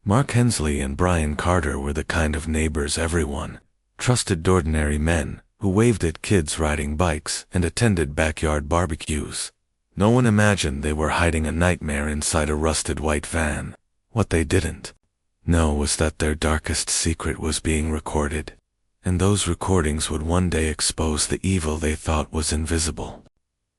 Hensley and Brian Carter were the kind of neighbors everyone trusted, ordinary men who waved at kids riding bikes and attended backyard barbecues. No one imagined they were hiding a nightmare inside a rusted white van. What they didn't know was that their darkest secret was being recorded, and those recordings would one day expose the evil they thought was invisible.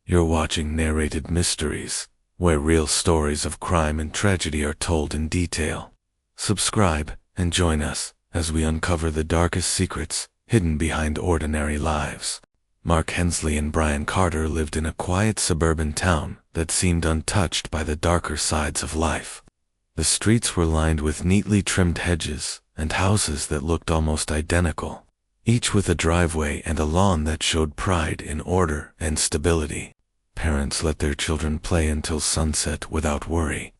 You're watching Narrated Mysteries, where real stories of crime and tragedy are told in detail. Subscribe and join us as we uncover the darkest secrets hidden behind ordinary lives. Hensley and Brian Carter lived in a quiet suburban town that seemed untouched by the darker sides of life. The streets were lined with neatly trimmed hedges and houses that looked almost identical, each with a driveway and a lawn that showed pride in order and stability. Parents let their children play until sunset without worry,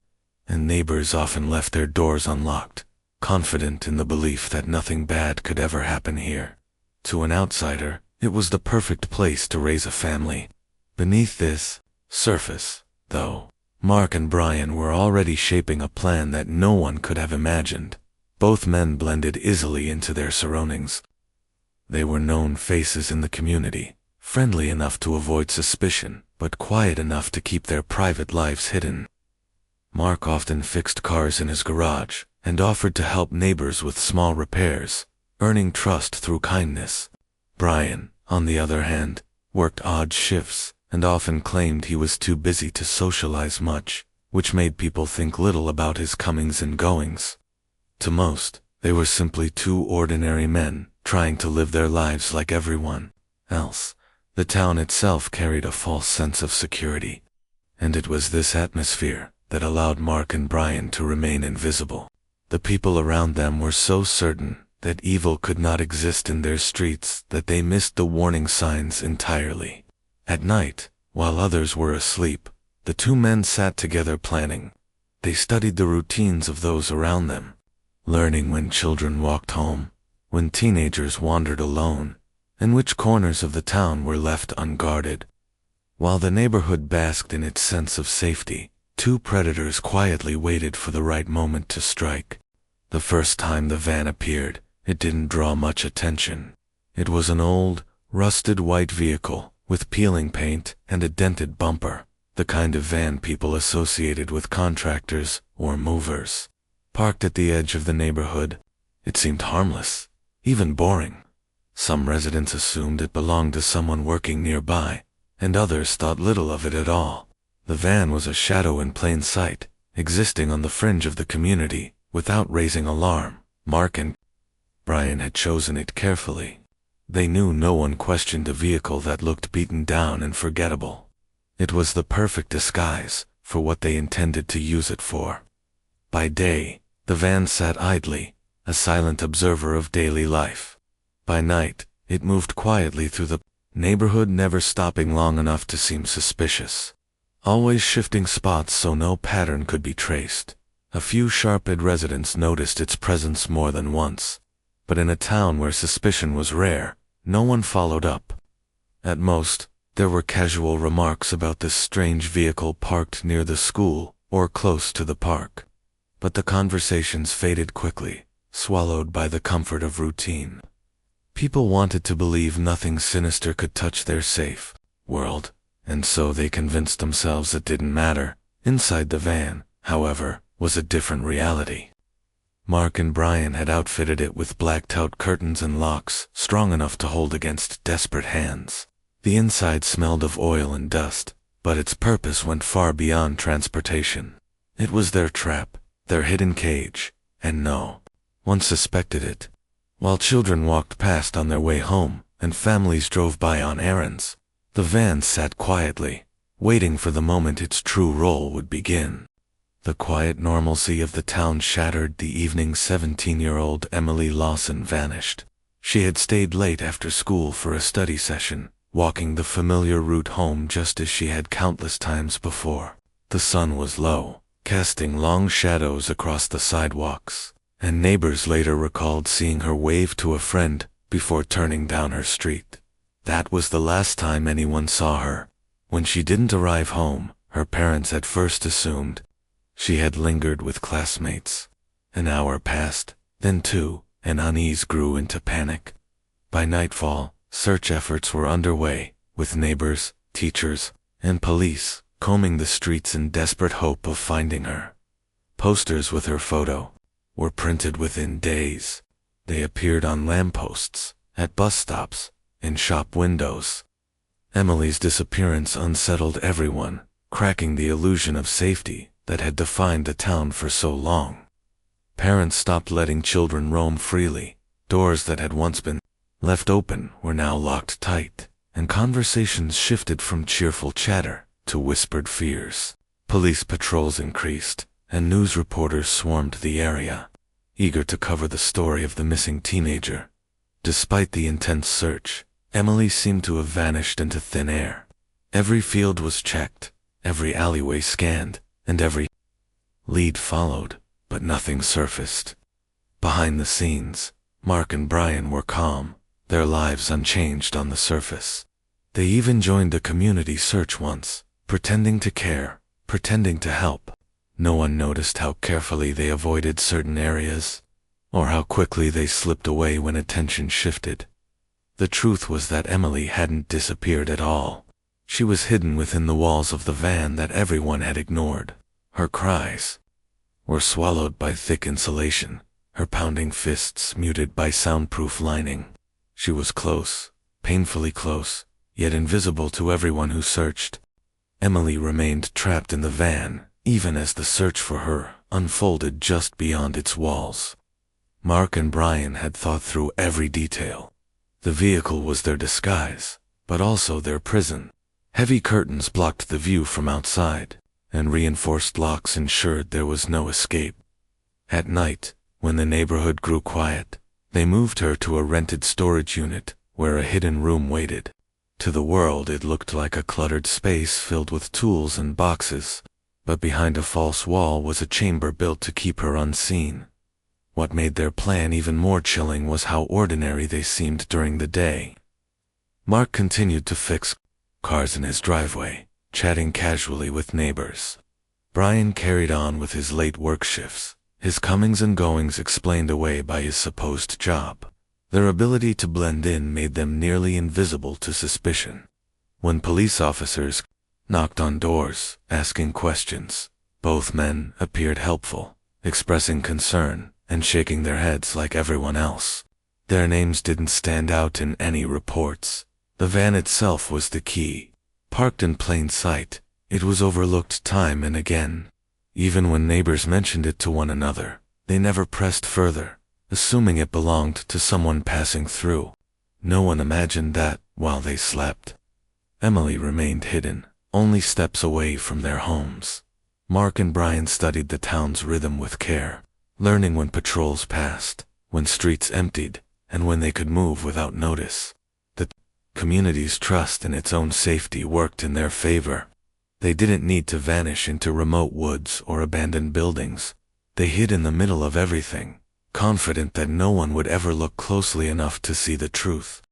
and neighbors often left their doors unlocked, confident in the belief that nothing bad could ever happen here. To an outsider, it was the perfect place to raise a family. Beneath this surface, though, Mark and Brian were already shaping a plan that no one could have imagined. Both men blended easily into their surroundings. They were known faces in the community, friendly enough to avoid suspicion, but quiet enough to keep their private lives hidden. Mark often fixed cars in his garage and offered to help neighbors with small repairs, earning trust through kindness. Brian, on the other hand, worked odd shifts and often claimed he was too busy to socialize much, which made people think little about his comings and goings. To most, they were simply two ordinary men trying to live their lives like everyone else. The town itself carried a false sense of security, and it was this atmosphere that allowed Mark and Brian to remain invisible. The people around them were so certain that evil could not exist in their streets that they missed the warning signs entirely. At night, while others were asleep, the two men sat together planning. They studied the routines of those around them, learning when children walked home, when teenagers wandered alone, and which corners of the town were left unguarded. While the neighborhood basked in its sense of safety, two predators quietly waited for the right moment to strike. The first time the van appeared, it didn't draw much attention. It was an old, rusted white vehicle with peeling paint and a dented bumper, the kind of van people associated with contractors or movers. Parked at the edge of the neighborhood, it seemed harmless, even boring. Some residents assumed it belonged to someone working nearby, and others thought little of it at all. The van was a shadow in plain sight, existing on the fringe of the community without raising alarm. Mark and Brian had chosen it carefully. They knew no one questioned a vehicle that looked beaten down and forgettable. It was the perfect disguise for what they intended to use it for. By day, the van sat idly, a silent observer of daily life. By night, it moved quietly through the neighborhood, never stopping long enough to seem suspicious. Always shifting spots so no pattern could be traced. A few sharp-eyed residents noticed its presence more than once, but in a town where suspicion was rare, no one followed up. At most, there were casual remarks about this strange vehicle parked near the school or close to the park. But the conversations faded quickly, swallowed by the comfort of routine. People wanted to believe nothing sinister could touch their safe world, and so they convinced themselves it didn't matter. Inside the van, however, was a different reality. Mark and Brian had outfitted it with blacked-out curtains and locks strong enough to hold against desperate hands. The inside smelled of oil and dust, but its purpose went far beyond transportation. It was their trap, their hidden cage, and no one suspected it. While children walked past on their way home and families drove by on errands, the van sat quietly, waiting for the moment its true role would begin. The quiet normalcy of the town shattered the evening. 17-year-old Emily Lawson vanished. She had stayed late after school for a study session, walking the familiar route home just as she had countless times before. The sun was low, casting long shadows across the sidewalks, and neighbors later recalled seeing her wave to a friend before turning down her street. That was the last time anyone saw her. When she didn't arrive home, her parents at first assumed she had lingered with classmates, An hour passed, then two, and unease grew into panic. By nightfall, search efforts were underway, with neighbors, teachers, and police combing the streets in desperate hope of finding her. Posters with her photo were printed within days. They appeared on lampposts, at bus stops, in shop windows. Emily's disappearance unsettled everyone, cracking the illusion of safety that had defined the town for so long. Parents stopped letting children roam freely. Doors that had once been left open were now locked tight, and conversations shifted from cheerful chatter to whispered fears. Police patrols increased, and news reporters swarmed the area, eager to cover the story of the missing teenager. Despite the intense search, Emily seemed to have vanished into thin air. Every field was checked, every alleyway scanned, and every lead followed, but nothing surfaced. Behind the scenes, Mark and Brian were calm, their lives unchanged on the surface. They even joined a community search once, pretending to care, pretending to help. No one noticed how carefully they avoided certain areas, or how quickly they slipped away when attention shifted. The truth was that Emily hadn't disappeared at all. She was hidden within the walls of the van that everyone had ignored. Her cries were swallowed by thick insulation, her pounding fists muted by soundproof lining. She was close, painfully close, yet invisible to everyone who searched. Emily remained trapped in the van, even as the search for her unfolded just beyond its walls. Mark and Brian had thought through every detail. The vehicle was their disguise, but also their prison. Heavy curtains blocked the view from outside, and reinforced locks ensured there was no escape. At night, when the neighborhood grew quiet, they moved her to a rented storage unit, where a hidden room waited. To the world it looked like a cluttered space filled with tools and boxes, but behind a false wall was a chamber built to keep her unseen. What made their plan even more chilling was how ordinary they seemed during the day. Mark continued to fix cars in his driveway, chatting casually with neighbors. Brian carried on with his late work shifts, his comings and goings explained away by his supposed job. Their ability to blend in made them nearly invisible to suspicion. When police officers knocked on doors, asking questions, both men appeared helpful, expressing concern and shaking their heads like everyone else. Their names didn't stand out in any reports. The van itself was the key. Parked in plain sight, it was overlooked time and again. Even when neighbors mentioned it to one another, they never pressed further, assuming it belonged to someone passing through. No one imagined that, while they slept, Emily remained hidden, only steps away from their homes. Mark and Brian studied the town's rhythm with care, learning when patrols passed, when streets emptied, and when they could move without notice. The community's trust in its own safety worked in their favor. They didn't need to vanish into remote woods or abandoned buildings. They hid in the middle of everything, confident that no one would ever look closely enough to see the truth.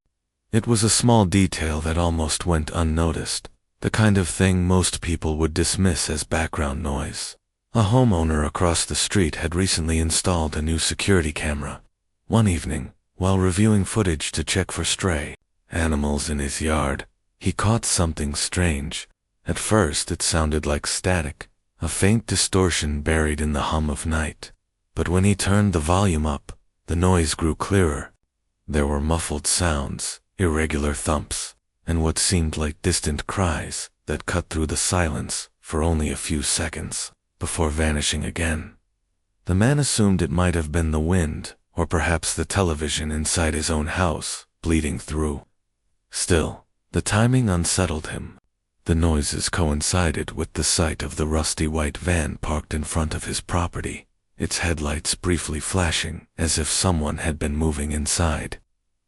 It was a small detail that almost went unnoticed, the kind of thing most people would dismiss as background noise. A homeowner across the street had recently installed a new security camera. One evening, while reviewing footage to check for stray animals in his yard, he caught something strange. At first it sounded like static, a faint distortion buried in the hum of night. But when he turned the volume up, the noise grew clearer. There were muffled sounds, irregular thumps, and what seemed like distant cries that cut through the silence for only a few seconds, before vanishing again. The man assumed it might have been the wind, or perhaps the television inside his own house, bleeding through. Still, the timing unsettled him. The noises coincided with the sight of the rusty white van parked in front of his property, its headlights briefly flashing as if someone had been moving inside.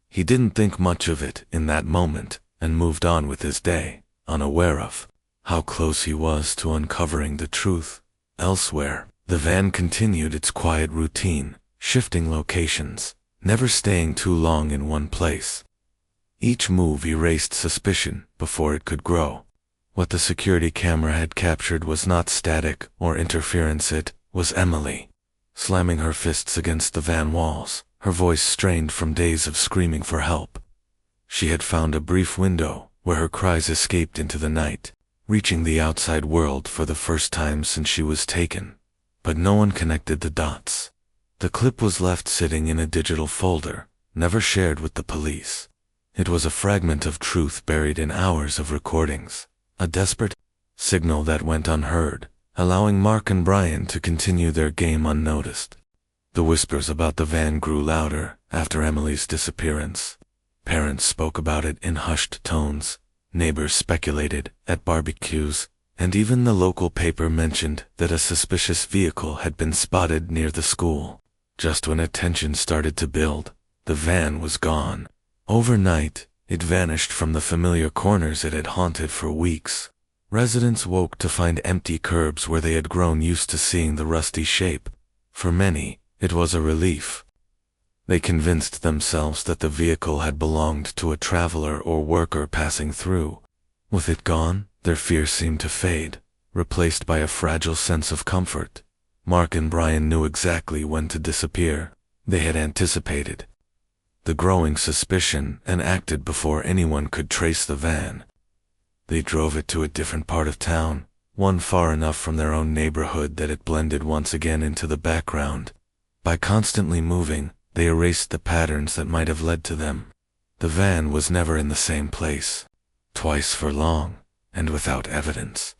He didn't think much of it in that moment and moved on with his day, unaware of how close he was to uncovering the truth. Elsewhere, the van continued its quiet routine, shifting locations, never staying too long in one place. Each move erased suspicion before it could grow. What the security camera had captured was not static or interference, it was Emily. slamming her fists against the van walls, her voice strained from days of screaming for help. She had found a brief window where her cries escaped into the night, reaching the outside world for the first time since she was taken. But no one connected the dots. The clip was left sitting in a digital folder, never shared with the police. It was a fragment of truth buried in hours of recordings, a desperate signal that went unheard, allowing Mark and Brian to continue their game unnoticed. The whispers about the van grew louder after Emily's disappearance. Parents spoke about it in hushed tones, neighbors speculated at barbecues, and even the local paper mentioned that a suspicious vehicle had been spotted near the school. Just when attention started to build, the van was gone. Overnight, it vanished from the familiar corners it had haunted for weeks. Residents woke to find empty curbs where they had grown used to seeing the rusty shape. For many, it was a relief. They convinced themselves that the vehicle had belonged to a traveler or worker passing through. With it gone, their fear seemed to fade, replaced by a fragile sense of comfort. Mark and Brian knew exactly when to disappear. They had anticipated the growing suspicion and acted before anyone could trace the van. They drove it to a different part of town, one far enough from their own neighborhood that it blended once again into the background. By constantly moving, they erased the patterns that might have led to them. The van was never in the same place, twice for long, and without evidence.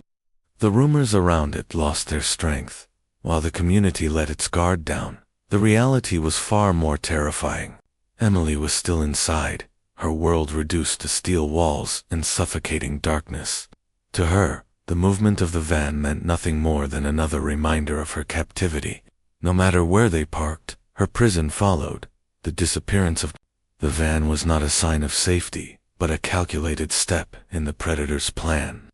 The rumors around it lost their strength. While the community let its guard down, the reality was far more terrifying. Emily was still inside, her world reduced to steel walls and suffocating darkness. To her, the movement of the van meant nothing more than another reminder of her captivity. No matter where they parked, her prison followed. The disappearance of the van was not a sign of safety, but a calculated step in the predator's plan.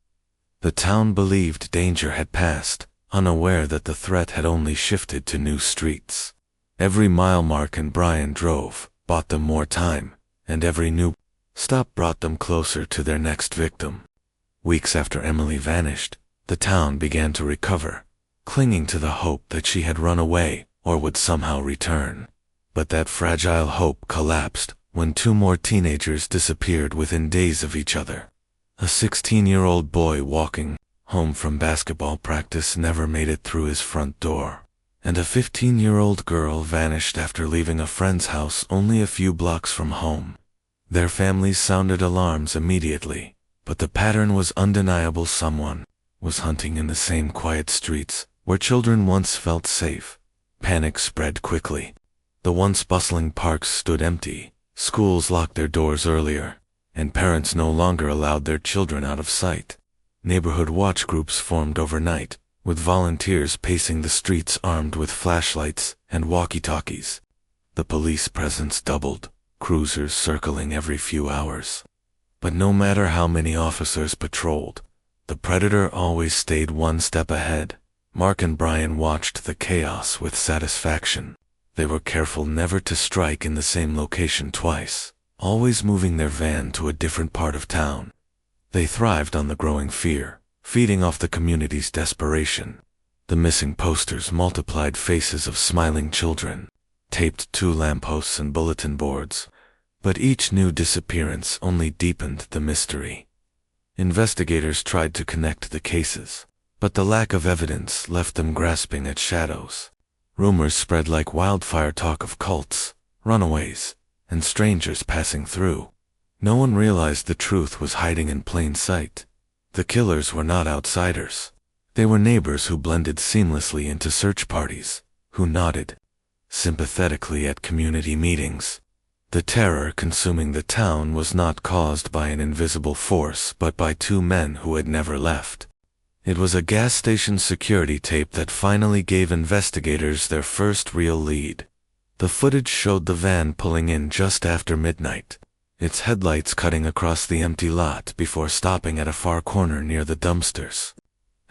The town believed danger had passed, unaware that the threat had only shifted to new streets. Every mile Mark and Brian drove bought them more time, and every new stop brought them closer to their next victim. Weeks after Emily vanished, the town began to recover, clinging to the hope that she had run away or would somehow return. But that fragile hope collapsed when two more teenagers disappeared within days of each other. A 16-year-old boy walking home from basketball practice never made it through his front door, and a 15-year-old girl vanished after leaving a friend's house only a few blocks from home. Their families sounded alarms immediately, but the pattern was undeniable. Someone was hunting in the same quiet streets where children once felt safe. Panic spread quickly. The once bustling parks stood empty, schools locked their doors earlier, and parents no longer allowed their children out of sight. Neighborhood watch groups formed overnight, with volunteers pacing the streets armed with flashlights and walkie-talkies. The police presence doubled, cruisers circling every few hours. But no matter how many officers patrolled, the predator always stayed one step ahead. Mark and Brian watched the chaos with satisfaction. They were careful never to strike in the same location twice, always moving their van to a different part of town. They thrived on the growing fear, feeding off the community's desperation. The missing posters multiplied faces of smiling children, taped to lampposts and bulletin boards, but each new disappearance only deepened the mystery. Investigators tried to connect the cases, but the lack of evidence left them grasping at shadows. Rumors spread like wildfire, talk of cults, runaways, and strangers passing through. No one realized the truth was hiding in plain sight. The killers were not outsiders. They were neighbors who blended seamlessly into search parties, who nodded sympathetically at community meetings. The terror consuming the town was not caused by an invisible force but by two men who had never left. It was a gas station security tape that finally gave investigators their first real lead. The footage showed the van pulling in just after midnight, its headlights cutting across the empty lot before stopping at a far corner near the dumpsters.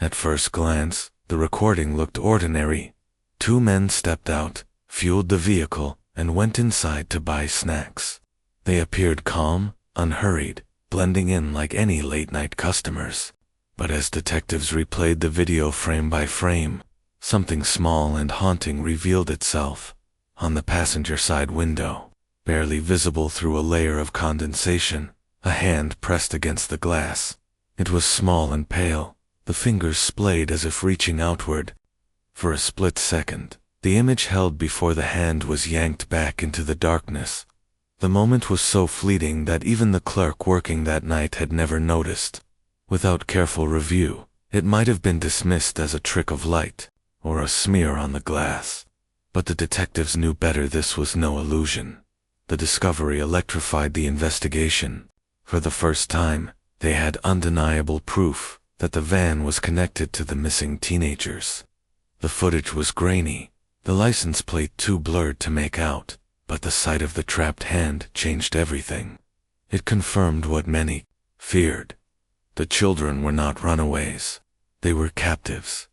At first glance, the recording looked ordinary. Two men stepped out, fueled the vehicle, and went inside to buy snacks. They appeared calm, unhurried, blending in like any late-night customers. But as detectives replayed the video frame by frame, Something small and haunting revealed itself on the passenger side window, barely visible through a layer of condensation. A hand pressed against the glass. It was small and pale, the fingers splayed as if reaching outward. For a split second, the image held before the hand was yanked back into the darkness. The moment was so fleeting that even the clerk working that night had never noticed. Without careful review, it might have been dismissed as a trick of light, or a smear on the glass. But the detectives knew better. This was no illusion. The discovery electrified the investigation. For the first time, they had undeniable proof that the van was connected to the missing teenagers. The footage was grainy, the license plate too blurred to make out, but the sight of the trapped hand changed everything. It confirmed what many feared. The children were not runaways. They were captives.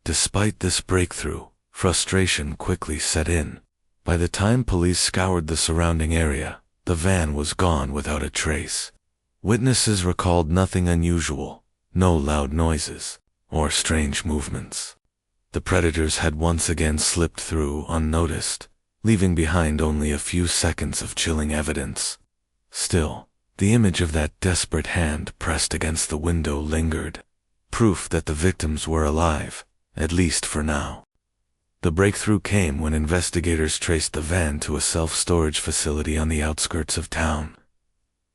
Despite this breakthrough, frustration quickly set in. By the time police scoured the surrounding area, the van was gone without a trace. Witnesses recalled nothing unusual, no loud noises, or strange movements. The predators had once again slipped through unnoticed, leaving behind only a few seconds of chilling evidence. Still, the image of that desperate hand pressed against the window lingered, proof that the victims were alive, at least for now. The breakthrough came when investigators traced the van to a self-storage facility on the outskirts of town.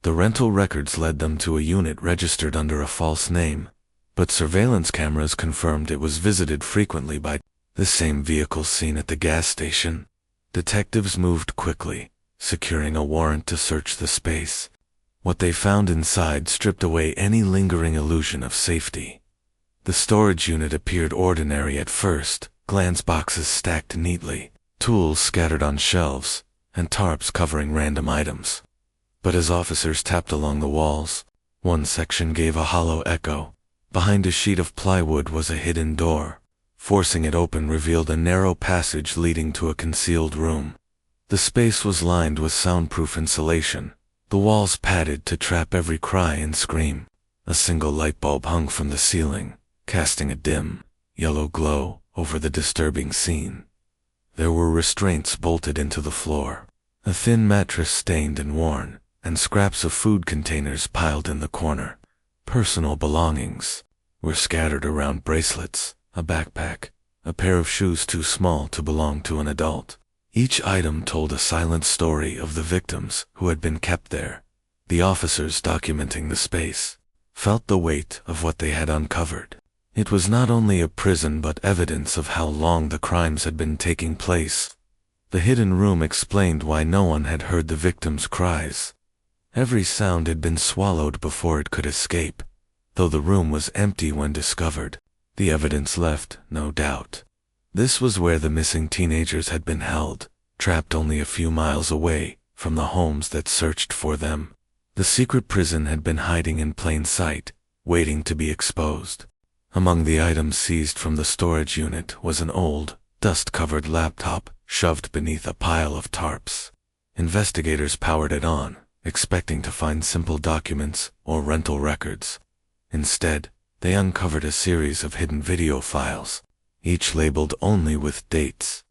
The rental records led them to a unit registered under a false name, but surveillance cameras confirmed it was visited frequently by the same vehicle seen at the gas station. Detectives moved quickly, securing a warrant to search the space. What they found inside stripped away any lingering illusion of safety. The storage unit appeared ordinary at first, glance boxes stacked neatly, tools scattered on shelves, and tarps covering random items. But as officers tapped along the walls, one section gave a hollow echo. Behind a sheet of plywood was a hidden door. Forcing it open revealed a narrow passage leading to a concealed room. The space was lined with soundproof insulation, the walls padded to trap every cry and scream. A single light bulb hung from the ceiling, casting a dim, yellow glow over the disturbing scene. There were restraints bolted into the floor, a thin mattress stained and worn, and scraps of food containers piled in the corner. Personal belongings were scattered around: bracelets, a backpack, a pair of shoes too small to belong to an adult. Each item told a silent story of the victims who had been kept there. The officers documenting the space felt the weight of what they had uncovered. It was not only a prison but evidence of how long the crimes had been taking place. The hidden room explained why no one had heard the victims' cries. Every sound had been swallowed before it could escape. Though the room was empty when discovered, the evidence left no doubt. This was where the missing teenagers had been held, trapped only a few miles away from the homes that searched for them. The secret prison had been hiding in plain sight, waiting to be exposed. Among the items seized from the storage unit was an old, dust-covered laptop shoved beneath a pile of tarps. Investigators powered it on, expecting to find simple documents or rental records. Instead, they uncovered a series of hidden video files, each labeled only with dates.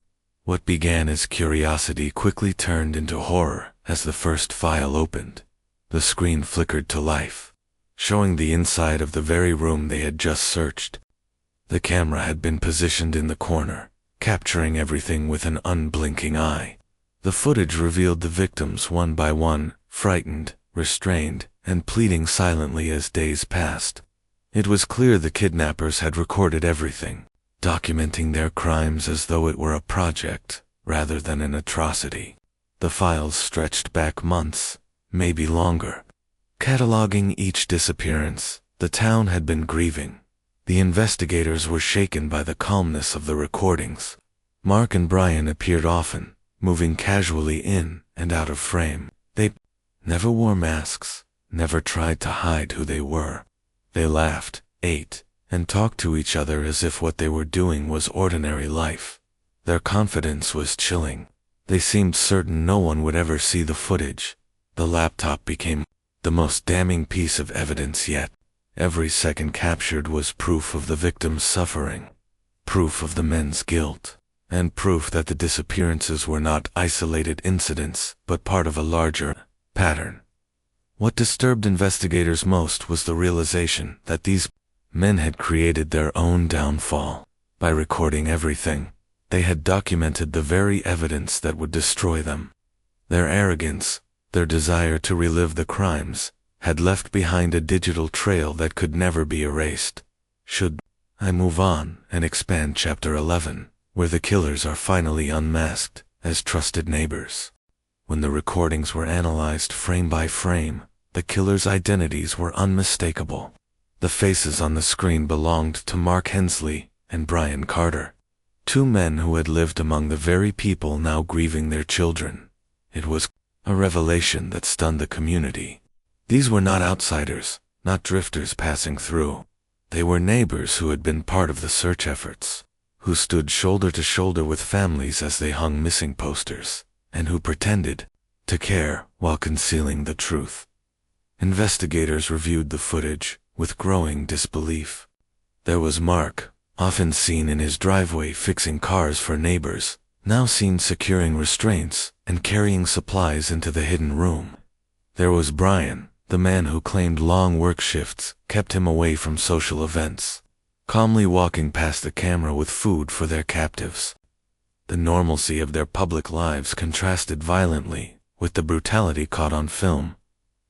What began as curiosity quickly turned into horror as the first file opened. The screen flickered to life, showing the inside of the very room they had just searched. The camera had been positioned in the corner, capturing everything with an unblinking eye. The footage revealed the victims one by one, frightened, restrained, and pleading silently as days passed. It was clear the kidnappers had recorded everything, documenting their crimes as though it were a project, rather than an atrocity. The files stretched back months, maybe longer. Cataloging each disappearance, the town had been grieving. The investigators were shaken by the calmness of the recordings. Mark and Brian appeared often, moving casually in and out of frame. They never wore masks, never tried to hide who they were. They laughed, ate, and talked to each other as if what they were doing was ordinary life. Their confidence was chilling. They seemed certain no one would ever see the footage. The laptop became the most damning piece of evidence yet. Every second captured was proof of the victim's suffering, proof of the men's guilt, and proof that the disappearances were not isolated incidents, but part of a larger pattern. What disturbed investigators most was the realization that these men had created their own downfall. By recording everything, they had documented the very evidence that would destroy them. Their arrogance, their desire to relive the crimes, had left behind a digital trail that could never be erased. Should I move on and expand Chapter 11, where the killers are finally unmasked as trusted neighbors? When the recordings were analyzed frame by frame, the killers' identities were unmistakable. The faces on the screen belonged to Mark Hensley and Brian Carter, two men who had lived among the very people now grieving their children. It was a revelation that stunned the community. These were not outsiders, not drifters passing through. They were neighbors who had been part of the search efforts, who stood shoulder to shoulder with families as they hung missing posters, and who pretended to care while concealing the truth. Investigators reviewed the footage with growing disbelief. There was Mark, often seen in his driveway fixing cars for neighbors, now seen securing restraints and carrying supplies into the hidden room. There was Brian, the man who claimed long work shifts kept him away from social events, calmly walking past the camera with food for their captives. The normalcy of their public lives contrasted violently with the brutality caught on film.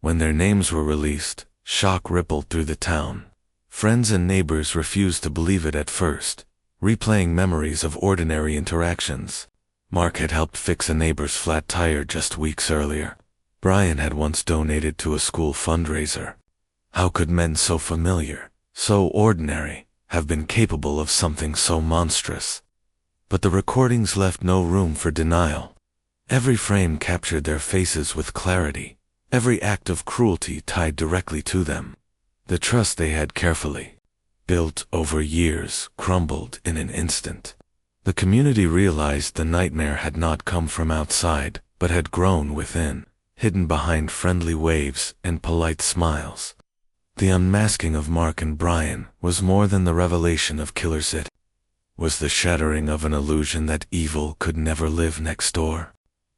When their names were released, shock rippled through the town. Friends and neighbors refused to believe it at first, replaying memories of ordinary interactions. Mark had helped fix a neighbor's flat tire just weeks earlier. Brian had once donated to a school fundraiser. How could men so familiar, so ordinary, have been capable of something so monstrous? But the recordings left no room for denial. Every frame captured their faces with clarity, every act of cruelty tied directly to them. The trust they had carefully built over years crumbled in an instant. The community realized the nightmare had not come from outside, but had grown within, hidden behind friendly waves and polite smiles. The unmasking of Mark and Brian was more than the revelation of killers. It was the shattering of an illusion that evil could never live next door.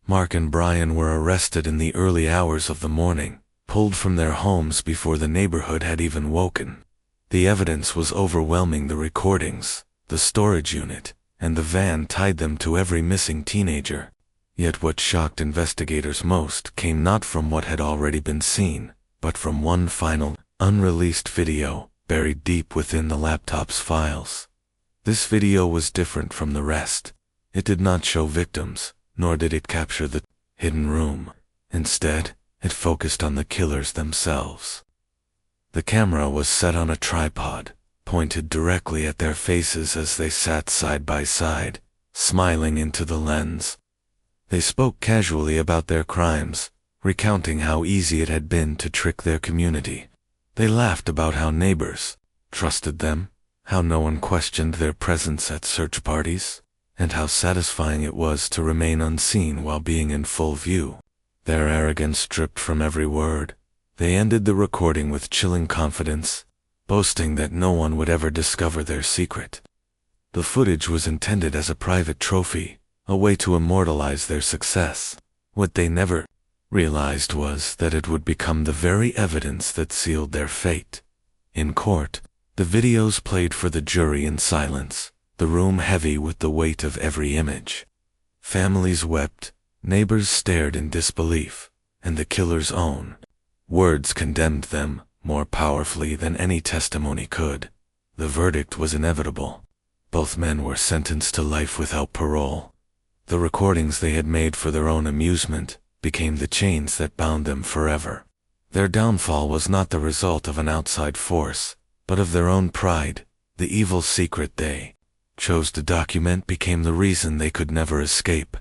Mark and Brian were arrested in the early hours of the morning, pulled from their homes before the neighborhood had even woken. The evidence was overwhelming. The recordings, the storage unit, and the van tied them to every missing teenager. Yet what shocked investigators most came not from what had already been seen, but from one final, unreleased video, buried deep within the laptop's files. This video was different from the rest. It did not show victims, nor did it capture the hidden room. Instead, it focused on the killers themselves. The camera was set on a tripod, pointed directly at their faces as they sat side by side, smiling into the lens. They spoke casually about their crimes, recounting how easy it had been to trick their community. They laughed about how neighbors trusted them, how no one questioned their presence at search parties, and how satisfying it was to remain unseen while being in full view. Their arrogance stripped from every word, they ended the recording with chilling confidence, boasting that no one would ever discover their secret. The footage was intended as a private trophy, a way to immortalize their success. What they never realized was that it would become the very evidence that sealed their fate. In court, the videos played for the jury in silence, the room heavy with the weight of every image. Families wept, neighbors stared in disbelief, and the killer's own words condemned them more powerfully than any testimony could. The verdict was inevitable. Both men were sentenced to life without parole. The recordings they had made for their own amusement became the chains that bound them forever. Their downfall was not the result of an outside force, but of their own pride. The evil secret they chose to document became the reason they could never escape.